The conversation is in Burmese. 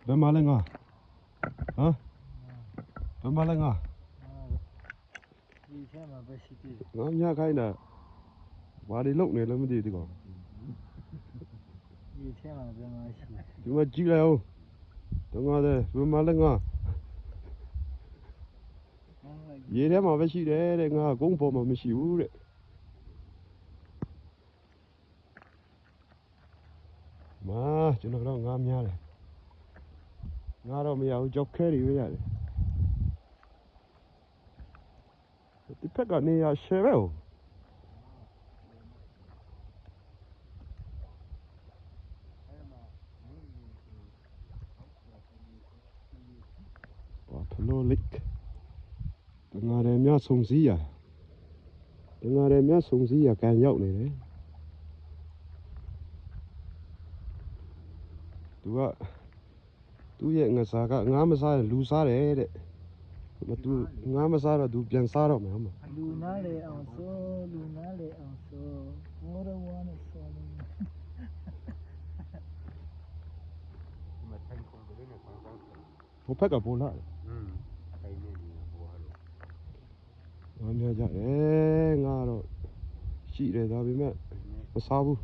ဘယ်မှာလဲငါဟမ်ဘယ်မှာလဲငါဒီထဲမှာပဲရှိသေးတယ်ငါမြခိုင်းတာဘာတွေလုပ်နေလဲမသိဘူးဒီကောင်ဒီထဲမှာပဲမရှိ ဒီမှာကြည့်လိုက်အောင်တော့ငါတဲ့ဘယ်မှာလဲငါရေထဲမှာပဲရှိတယ်တဲ့ငါကုန်းပေါ်မှာမရှိဘူးတဲ့မာကျွန်တော်တော့ငါများတယ်ငါတော့မရဘူးကြောက်ခဲတွေပဲရတယ်ဒီဖက်ကနေရရှယ်ပဲဟိုဖလိုလိတ်တငါတယ်များဆုံစည်းရတငါတယ်များဆုံစည်းရကန်ရောက်နေတယ်သူရဲ့ငါစားကငါမစားရင်လူစားတယ်တဲ့သူငါမစားတော့သူပြန်စားတော့မယ်ဟုတ်မလားလူနာလေအောင်ဆိုလူနာလေအောင်ဆိုငိုးတော့ဝမ်းနဲ့ဆိုနေဟိုဖက်ကပိုလာတယ်ငါများကြတယ်ငါတော့ရှိတယ်ဒါပေမဲ့မစားဘူး